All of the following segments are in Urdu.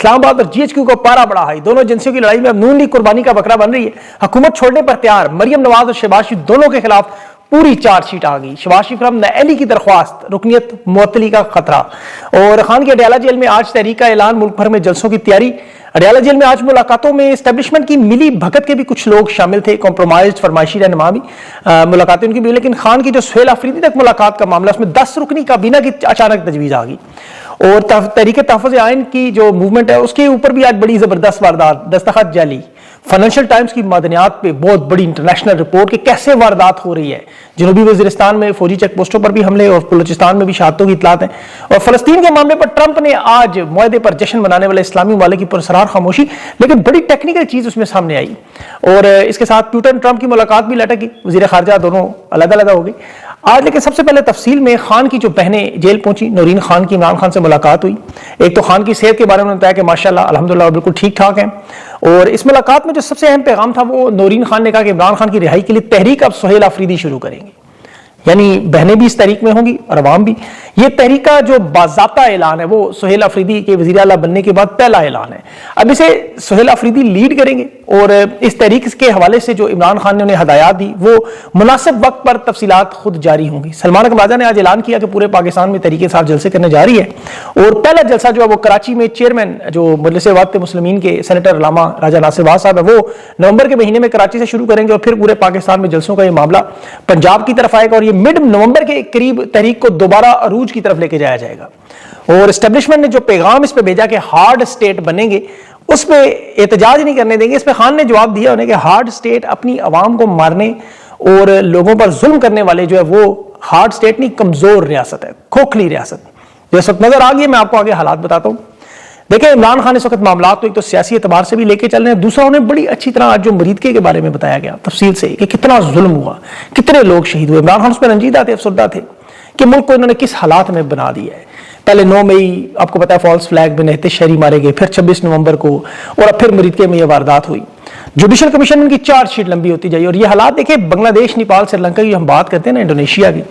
اسلام آباد اور GHQ کو پارا بڑا ہائی، دونوں ایجنسیوں کی لڑائی میں اب نون لیگ قربانی کا بکرا بن رہی ہے، حکومت چھوڑنے پر تیار، مریم نواز اور شہباز شریف دونوں کے خلاف پوری چارج شیٹ آ گئی، شہباز شریف رحم نعلی کی درخواست، رکنیت معطلی کا خطرہ۔ اور خان کی اڈیالہ جیل میں آج تحریک کا اعلان، ملک بھر میں جلسوں کی تیاری۔ اڈیالہ جیل میں آج ملاقاتوں میں اسٹیبلشمنٹ کی ملی بھگت کے بھی کچھ لوگ شامل تھے، کمپرومائزڈ فرمائشی رہنما بھی، ملاقاتیں ان کی بھی، لیکن خان کی جو سہیل آفریدی تک ملاقات کا معاملہ، اس میں 10 رکنی کابینہ کی اچانک تجویز آ گئی۔ اور تحریک تحفظ آئین کی جو موومنٹ ہے اس کے اوپر بھی آج بڑی زبردست واردات، دستخط جعلی۔ فائنینشیل ٹائمز کی معدنیات پہ بہت بڑی انٹرنیشنل رپورٹ کہ کیسے واردات ہو رہی ہے، جنوبی وزیرستان میں فوجی چیک پوسٹوں پر بھی حملے اور بلوچستان میں بھی شہادتوں کی اطلاعات ہیں۔ اور فلسطین کے معاملے پر ٹرمپ نے آج معاہدے پر جشن منانے والے اسلامی ممالک کی پراسرار خاموشی، لیکن بڑی ٹیکنیکل چیز اس میں سامنے آئی۔ اور اس کے ساتھ پیوٹن ٹرمپ کی ملاقات بھی لٹک گئی، وزیر خارجہ دونوں علیحدہ علیحدہ ہو گئی آج۔ لیکن سب سے پہلے تفصیل میں خان کی جو بہنیں جیل پہنچی، نورین خان کی عمران خان سے ملاقات ہوئی۔ ایک تو خان کی صحت کے بارے میں بتایا کہ ماشاءاللہ الحمدللہ بالکل ٹھیک ٹھاک ہیں، اور اس ملاقات میں جو سب سے اہم پیغام تھا وہ نورین خان نے کہا کہ عمران خان کی رہائی کے لیے تحریک اب سہیل آفریدی شروع کریں گے، یعنی بہنیں بھی اس تحریک میں ہوں گی اور عوام بھی۔ یہ تحریک کا جو باضابطہ اعلان ہے وہ سہیل آفریدی کے وزیر اعلیٰ بننے کے بعد پہلا اعلان ہے۔ اب اسے سہیل آفریدی لیڈ کریں گے، اور اس تحریک کے حوالے سے جو عمران خان نے انہیں ہدایات دی وہ مناسب وقت پر تفصیلات خود جاری ہوں گی۔ سلمان اکرم راجہ نے آج اعلان کیا کہ پورے پاکستان میں تحریک انصاف جلسے کرنے جا رہی ہے، اور پہلا جلسہ جو ہے وہ کراچی میں چیئرمین جو مجلس وحدت مسلمین کے senator Allama Raja Nasir was صاحب ہے وہ نومبر کے مہینے میں کراچی سے شروع کریں گے، اور پھر پورے پاکستان میں جلسوں کا یہ معاملہ پنجاب کی طرف آئے گا، اور یہ مڈ نومبر کے قریب تحریک کو دوبارہ عروج کی طرف لے کے جایا جائے گا۔ اور اسٹیبلشمنٹ نے جو پیغام اس پہ بھیجا کہ ہارڈ اسٹیٹ بنیں گے، اس پہ احتجاج نہیں کرنے دیں گے، اس پہ خان نے جواب دیا انہیں کہ ہارڈ اسٹیٹ اپنی عوام کو مارنے اور لوگوں پر ظلم کرنے والے جو ہے وہ ہارڈ اسٹیٹ نہیں، کمزور ریاست ہے، کھوکھلی ریاست جو اس وقت نظر آ گئی ہے۔ میں آپ کو آگے حالات بتاتا ہوں۔ دیکھیں عمران خان اس وقت معاملات تو ایک تو سیاسی اعتبار سے بھی لے کے چل رہے ہیں، دوسرا انہیں بڑی اچھی طرح آج جو مریدکے کے بارے میں بتایا گیا تفصیل سے کہ کتنا ظلم ہوا، کتنے لوگ شہید ہوئے۔ عمران خان اس میں رنجیدہ تھے، افسردہ تھے کہ ملک کو انہوں نے کس حالات میں بنا دیا ہے۔ پہلے 9 مئی آپ کو پتا ہے فالس فلیگ میں 29 شہری مارے گئے، پھر 26 نومبر کو، اور اب پھر مریدکے میں یہ واردات ہوئی۔ جوڈیشل کمیشن ان کی چارج شیٹ لمبی ہوتی جائی، اور یہ حالات دیکھیں بنگلہ دیش، نیپال، سری لنکا کی ہم بات کرتے ہیں نا، انڈونیشیا کی،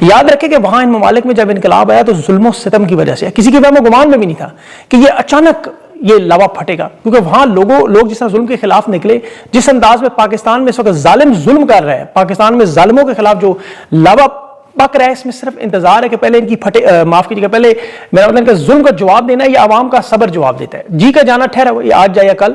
یاد رکھیں کہ وہاں ان ممالک میں جب انقلاب آیا تو ظلم و ستم کی وجہ سے، کسی کے وہم و گمان میں بھی نہیں تھا کہ یہ اچانک یہ لاوا پھٹے گا، کیونکہ وہاں لوگ جس طرح ظلم کے خلاف نکلے، جس انداز میں پاکستان میں اس وقت ظالم ظلم کر رہے ہیں، پاکستان میں ظالموں کے خلاف جو لاوا پک رہا ہے، اس میں صرف انتظار ہے کہ پہلے ان کی معاف کیجیے گا، پہلے میرا مطلب ان کا ظلم کا جواب دینا ہے، یا عوام کا صبر جواب دیتا ہے، جی کا جانا ٹھہرا ہوا، یہ آج جائے یا کل۔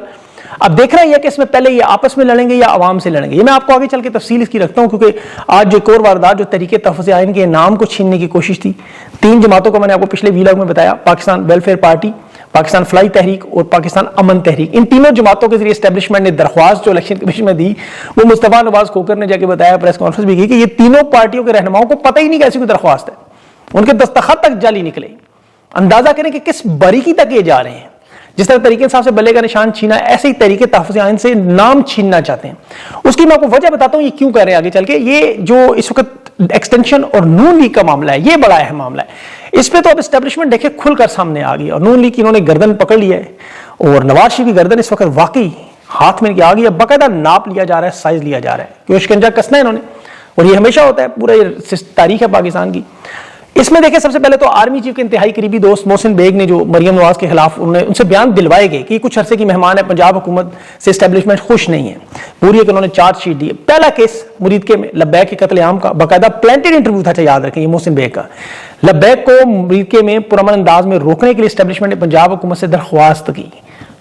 اب دیکھ رہے ہیں کہ اس میں پہلے یہ آپس میں لڑیں گے یا عوام سے لڑیں گے، یہ میں آپ کو آگے چل کے تفصیل اس کی رکھتا ہوں، کیونکہ آج جو ایک اور واردات جو تحریک تحفظ آئین کے نام کو چھیننے کی کوشش تھی، 3 جماعتوں کو میں نے آپ کو پچھلے ویلاگ میں بتایا، Pakistan welfare party, Pakistan fly تحریک اور پاکستان امن تحریک، ان تینوں جماعتوں کے ذریعے اسٹیبلشمنٹ نے درخواست جو الیکشن کمیشن میں دی، وہ مصطفیٰ نواز کھوکر نے جا کے بتایا، پریس کانفرنس بھی کی کہ یہ تینوں پارٹیوں کے رہنماؤں کو پتہ ہی نہیں کہ ایسی کوئی درخواست ہے، ان کے دستخط تک جعلی نکلے۔ اندازہ کریں کہ کس باریکی تک یہ جا رہے ہیں، جس طرح تحریک انصاف سے بلے کا نشان چھینا، ایسے ہی تحریک تحفظ آئین سے نام چھیننا چاہتے ہیں۔ اس کی میں آپ کو وجہ بتاتا ہوں یہ کیوں کر رہے ہیں آگے چل کے۔ یہ جو اس وقت ایکسٹینشن اور نون لیگ کا معاملہ ہے، یہ بڑا اہم معاملہ ہے، اس پہ تو اب اسٹیبلشمنٹ دیکھیں کھل کر سامنے آ گئی، اور نون لیگ کی انہوں نے گردن پکڑ لیا ہے، اور نواز شریف کی گردن اس وقت واقعی ہاتھ میں آ گئی ہے، باقاعدہ ناپ لیا جا رہا ہے، سائز لیا جا رہا ہے کہ وہ شکنجہ کسنا ہے انہوں نے، اور یہ ہمیشہ ہوتا ہے، پورا یہ تاریخ ہے پاکستان کی۔ اس میں دیکھیں سب سے پہلے تو آرمی چیف کے انتہائی قریبی دوست محسن بیگ نے جو مریم نواز کے خلاف ان سے بیان دلوائے گئے کہ یہ کچھ عرصے کی مہمان ہے، پنجاب حکومت سے اسٹیبلشمنٹ خوش نہیں ہے، پوری ایک انہوں نے چارج شیٹ دی ہے۔ پہلا کیس مریدکے میں لبیک کے قتل عام کا باقاعدہ پلانٹڈ انٹرویو تھا، یاد رکھیں یہ محسن بیگ کا، لبیک کو مریدکے میں پرامن انداز میں روکنے کے لیے اسٹیبلشمنٹ نے پنجاب حکومت سے درخواست کی،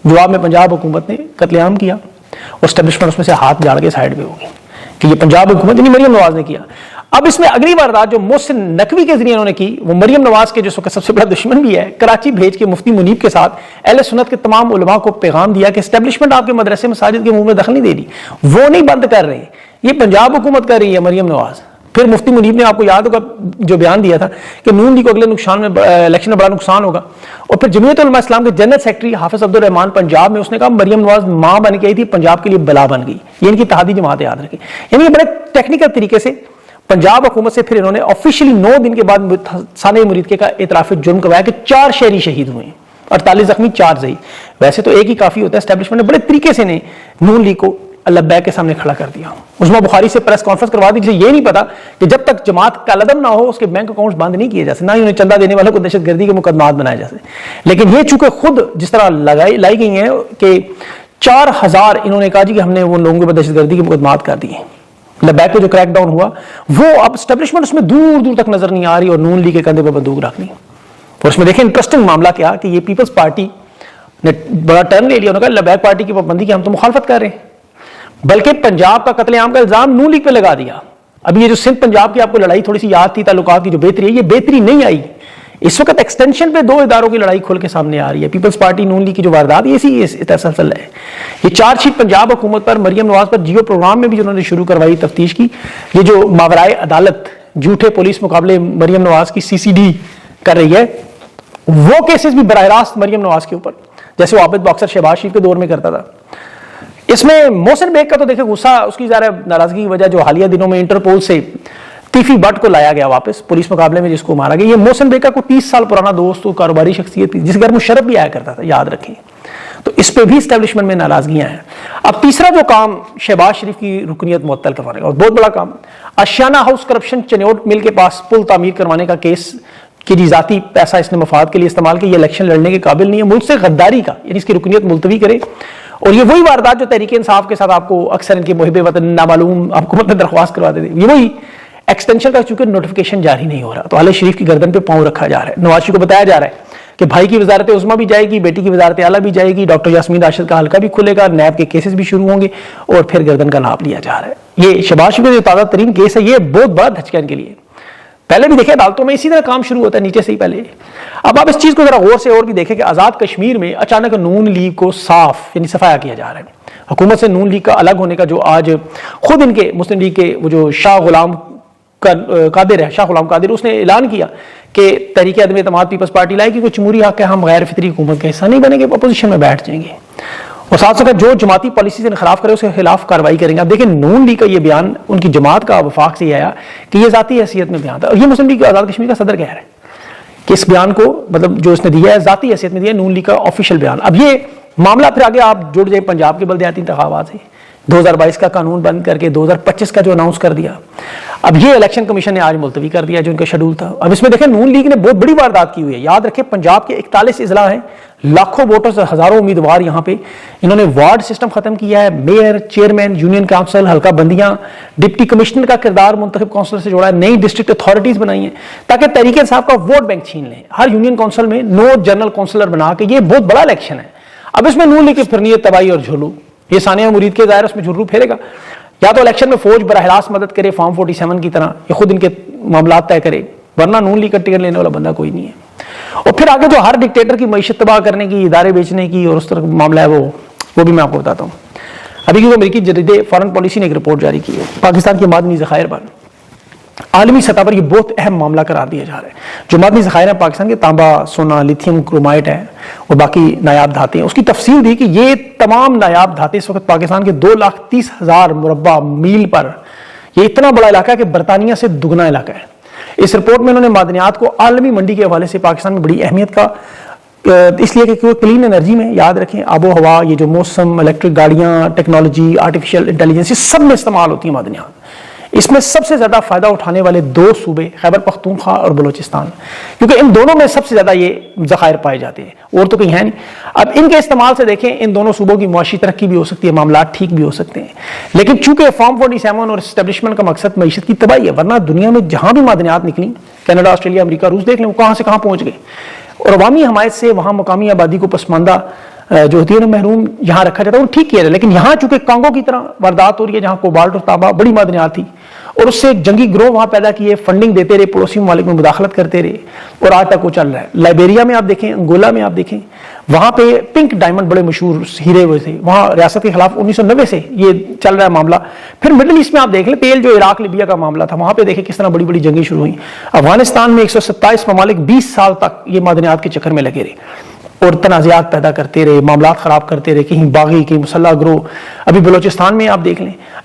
جواب میں پنجاب حکومت نے قتل عام کیا، اور اسٹیبلشمنٹ اس میں سے ہاتھ جاڑ کے سائڈ پہ ہوگی کہ یہ پنجاب حکومت یعنی مریم نواز نے کیا۔ اب اس میں اگلی واردات جو محسن نقوی کے ذریعے انہوں نے کی، وہ مریم نواز کے جو سب سے بڑا دشمن بھی ہے، کراچی بھیج کے مفتی منیب کے ساتھ اہل سنت کے تمام علماء کو پیغام دیا کہ اسٹیبلشمنٹ آپ کے مدرسے مساجد کے منہ میں دخل نہیں دے رہی، وہ نہیں بند کر رہے، یہ پنجاب حکومت کر رہی ہے مریم نواز۔ پھر مفتی منیب نے آپ کو یاد ہوگا جو بیان دیا تھا کہ نون لیگ کو اگلے نقصان میں الیکشن میں بڑا نقصان ہوگا، اور پھر جمعیت علماء اسلام کے جنرل سیکرٹری حافظ عبد الرحمان پنجاب میں اس نے کہا مریم نواز ماں بن کے آئی تھی، پنجاب کے لیے بلا بن گئی، یہ ان کی اتحادی جماعت یاد رکھیں۔ یعنی یہ بڑے ٹیکنیکل طریقے سے پنجاب حکومت سے پھر انہوں نے آفیشلی 9 دن کے بعد سانحہ مریدکے کا اعتراف جرم کروایا کہ 4 شہری شہید ہوئے ہیں، 48 زخمی، 4 ضعیف۔ ویسے تو ایک ہی کافی ہوتا ہے، اسٹیبلشمنٹ نے بڑے طریقے سے نون لیگ کو اللہ بیگ کے سامنے کھڑا کر دیا. عظمیٰ بخاری سے پریس کانفرنس کروا دی, جسے یہ نہیں پتا کہ جب تک جماعت کا لدم نہ ہو اس کے بینک اکاؤنٹس بند نہیں کیے جا سکتے, نہ ہی انہیں چندہ دینے والوں کو دہشت گردی کے مقدمات بنائے جا سکتے. لیکن یہ چونکہ خود جس طرح لائی گئی ہیں کہ 4000 انہوں نے کہا جی کہ ہم نے ان لوگوں کے دہشت گردی کے مقدمات کر دیے. لبیک پہ جو کریک ڈاؤن ہوا وہ اب اسٹیبلشمنٹ اس میں دور دور تک نظر نہیں آ رہی, اور نون لیگ کے کندھے پہ بندوق رکھنی. اور اس میں دیکھیں انٹرسٹنگ معاملہ کیا کہ یہ پیپلز پارٹی نے بڑا ٹرن لے لیا. انہوں نے کہا لبیک پارٹی کی پابندی کی ہم تو مخالفت کر رہے ہیں, بلکہ پنجاب کا قتل عام کا الزام نون لیگ پہ لگا دیا. اب یہ جو سندھ پنجاب کی آپ کو لڑائی تھوڑی سی یاد تھی, تعلقات کی جو بہتری ہے, یہ بہتری نہیں آئی. اس وقت ایکسٹینشن پہ 2 اداروں کی لڑائی کھل کے سامنے آ رہی ہے. پیپلز پارٹی نون لیگ کی جو واردات یہ اسی تسلسل ہے. یہ چارج شیٹ پنجاب حکومت پر, مریم نواز پر جیو پروگرام میں بھی جنہوں نے شروع کروائی تفتیش کی, یہ جو ماورائے عدالت جھوٹے پولیس مقابلے مریم نواز کی CCD کر رہی ہے, وہ کیسز بھی براہ راست مریم نواز کے اوپر, جیسے وہ عابد باکسر شہباز شریف کے دور میں کرتا تھا. اس میں محسن بیگ کا تو دیکھیں غصہ, اس کی ظاہر ناراضگی کی وجہ جو حالیہ دنوں میں انٹرپول سے تیفی بٹ کو لایا گیا واپس پولیس مقابلے میں جس کو مارا گیا. یہ محسن بیگ کا کوئی 30 سال پرانا دوست و کاروباری شخصیت تھی جس گھر مشرف بھی آیا کرتا تھا, یاد رکھیں. تو اس پہ بھی اسٹیبلشمنٹ میں ناراضگیاں ہیں. اب تیسرا جو کام شہباز شریف کی رکنیت معطل کروانے کا, اور بہت بڑا کام, اشیانہ ہاؤس کرپشن چنیوٹ مل کے پاس پل تعمیر کروانے کا کیس کہ جی ذاتی پیسہ اس نے مفاد کے لیے استعمال کیا, یہ الیکشن لڑنے کے قابل نہیں ہے, ملک سے غداری کا, یعنی اس کی رکنیت ملتوی کرے. اور یہ وہی واردات جو تحریک انصاف کے ساتھ آپ کو اکثر ان کے محب وطن نامعلوم حکومت میں درخواست کرواتے تھے, یہ وہی ایکسٹینشن کا چونکہ نوٹیفیکیشن جاری نہیں ہو رہا تو اہل شریف کی گردن پہ پاؤں رکھا جا رہا ہے. نواز شریف کو بتایا جا رہا ہے کہ بھائی کی وزارت عظمیٰ بھی جائے گی, بیٹی کی وزارت اعلیٰ بھی جائے گی, ڈاکٹر یاسمین راشد کا حلقہ بھی کھلے گا, نیب کے کیسز بھی شروع ہوں گے, اور پھر گردن کا ناپ لیا جا رہا ہے. یہ شہباز شریف کا جو تازہ ترین کیس ہے, یہ بہت بڑا دھچکا ان کے لیے. پہلے بھی دیکھیں عدالتوں میں اسی طرح کام شروع ہوتا ہے نیچے سے ہی پہلے. اب آپ اس چیز کو ذرا غور سے اور بھی دیکھیں کہ آزاد کشمیر میں اچانک نون لیگ کو صاف یعنی صفایا کیا جا رہا ہے. حکومت سے نون لیگ کا الگ ہونے کا جو آج خود ان کے مسلم لیگ کے وہ جو شاہ غلام قادر ہے, شاہ غلام قادر, اس نے اعلان کیا کہ تحریک عدم اعتماد پیپلز پارٹی لائے کہ کوئی جمہوری حق ہے, ہم غیر فطری حکومت کا حصہ نہیں بنیں گے, اپوزیشن میں بیٹھ جائیں گے, اور ساتھ ساتھ جو جماعتی پالیسی سے انخلاف کرے اس کے خلاف کارروائی کریں گے. اب دیکھیں نون لیگ کا یہ بیان ان کی جماعت کا وفاق سے یہ آیا کہ یہ ذاتی حیثیت میں بیان تھا, اور یہ مسلم لیگ آزاد کشمیر کا صدر کہہ رہا ہے کہ اس بیان کو مطلب جو اس نے دیا ہے ذاتی حیثیت میں دیا ہے, نون لیگ کا آفیشیل بیان. اب یہ معاملہ پھر آگے آپ جڑ جائیں پنجاب کے بلدیاتی انتخابات سے, 2022 کا قانون بند کر کے 2025 کا جو اناؤنس کر دیا. اب یہ الیکشن کمیشن نے آج ملتوی کر دیا جو ان کا شیڈول تھا. اب اس میں دیکھیں نون لیگ نے بہت بڑی واردات کی ہوئی ہے. یاد رکھیں پنجاب کے 41 اضلاع ہیں, لاکھوں ووٹرز, ہزاروں امیدوار یہاں پہ. انہوں نے وارڈ سسٹم ختم کیا ہے, میئر, چیئرمین, یونین کونسل, حلقہ بندیاں, ڈپٹی کمشنر کا کردار منتخب کونسلر سے جوڑا ہے, نئی ڈسٹرکٹ اتھارٹیز بنائی ہیں تاکہ تحریک انصاف کا ووٹ بینک چھین لیں. ہر یونین کونسل میں 9 جنرل کونسلر بنا کے, یہ بہت بڑا الیکشن ہے. اب اس میں نون لیگ کی پھرنیت تباہی اور جھولو, یہ ثانیہ مرید کے ظاہر اس میں جھرو پھیرے گا. یا تو الیکشن میں فوج براہ راست مدد کرے فارم 47 کی طرح, یہ خود ان کے معاملات طے کرے, ورنہ نون لیگ کا ٹکٹ لینے والا بندہ کوئی نہیں ہے. اور پھر آگے جو ہر ڈکٹیٹر کی معیشت تباہ کرنے کی, ادارے بیچنے کی اور اس طرح معاملہ ہے وہ بھی میں آپ کو بتاتا ہوں. ابھی کی امریکی جریدے فارن پالیسی نے ایک رپورٹ جاری کی ہے پاکستان کے معدنی ذخائر پر. عالمی سطح پر یہ بہت اہم معاملہ قرار دیا جا رہا ہے. جو معدنی ذخائر ہیں پاکستان کے, تانبا, سونا, لیتھیم, کرومائٹ ہے اور باقی نایاب دھاتیں, اس کی تفصیل دی کہ یہ تمام نایاب دھاتیں اس وقت پاکستان کے 2,30,000 مربع میل پر, یہ اتنا بڑا علاقہ ہے کہ برطانیہ سے دگنا علاقہ ہے. اس رپورٹ میں انہوں نے معدنیات کو عالمی منڈی کے حوالے سے پاکستان میں بڑی اہمیت کا, اس لیے کہ کلین انرجی میں یاد رکھیں آب و ہوا, یہ جو موسم, الیکٹرک گاڑیاں, ٹیکنالوجی, آرٹیفیشل انٹیلیجنس, یہ سب میں استعمال ہوتی ہیں معدنیات. اس میں سب سے زیادہ فائدہ اٹھانے والے 2 صوبے خیبر پختونخوا اور بلوچستان, کیونکہ ان دونوں میں سب سے زیادہ یہ ذخائر پائے جاتے ہیں, اور تو کہیں ہے نہیں. اب ان کے استعمال سے دیکھیں ان دونوں صوبوں کی معاشی ترقی بھی ہو سکتی ہے, معاملات ٹھیک بھی ہو سکتے ہیں. لیکن چونکہ فارم 47 اور اسٹیبلشمنٹ کا مقصد معیشت کی تباہی ہے, ورنہ دنیا میں جہاں بھی معدنیات نکلیں, کینیڈا, آسٹریلیا, امریکہ, روس, دیکھ لیں وہ کہاں سے کہاں پہنچ گئے, اور عوامی حمایت سے وہاں مقامی آبادی کو پسماندہ جو ہوتی ہے نا محروم یہاں رکھا جاتا ہے, وہ ٹھیک کیا جائے. لیکن یہاں چونکہ کانگو کی طرح واردات ہو رہی ہے جہاں کوبالٹ اور تانبا بڑی معدنیات تھی, اور اس سے جنگی گروہ وہاں پیدا کیے, فنڈنگ دیتے رہے, پڑوسی ممالک میں مداخلت کرتے رہے, اور آج تک وہ چل رہا ہے. لائبیریا میں آپ دیکھیں, انگولا میں آپ دیکھیں, وہاں پہ پنک ڈائمنڈ بڑے مشہور ہیرے ہوئے تھے, وہاں ریاست کے خلاف 1990 سے یہ چل رہا ہے معاملہ. پھر مڈل ایسٹ میں آپ دیکھ لیں, تیل جو عراق لیبیا کا معاملہ تھا, وہاں پہ دیکھیں کس طرح بڑی بڑی جنگیں شروع ہوئیں. افغانستان میں 127 ممالک 20 سال تک یہ معدنیات کے چکر میں لگے رہے اور تنازعات پیدا کرتے رہے, معاملات خراب کرتے رہے, کہیں باغی, کہیں مسلح گروہ. ابھی بلوچستان میں آپ دیکھ لیں,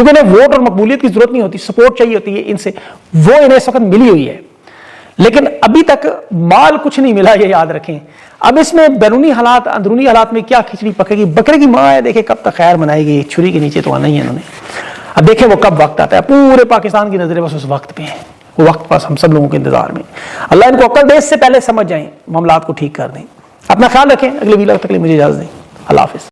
کیونکہ انہیں ووٹ اور مقبولیت کی ضرورت نہیں ہوتی، سپورٹ چاہیے ہوتی ہے ان سے، وہ انہیں اس وقت ملی ہوئی ہے، لیکن ابھی تک مال کچھ نہیں ملا، یہ یاد رکھیں۔ اب اس میں بیرونی حالات، اندرونی حالات میں کیا کھچڑی پکے گی، بکرے کی ماں ہے، دیکھیں کب تک خیر منائے گی، چھری کے نیچے تو آنا ہی ہے انہوں نے، اب دیکھیں وہ کب وقت آتا ہے۔ پورے پاکستان کی نظریں بس اس وقت پہ ہیں، وہ وقت بس ہم سب لوگوں کے انتظار میں۔ اللہ ان کو عقل دے، اس سے پہلے سمجھ جائیں، معاملات کو ٹھیک کر دیں۔ اپنا خیال رکھیں، اگلے ویلاگ تک کے لیے مجھے اجازت دیں، اللہ حافظ۔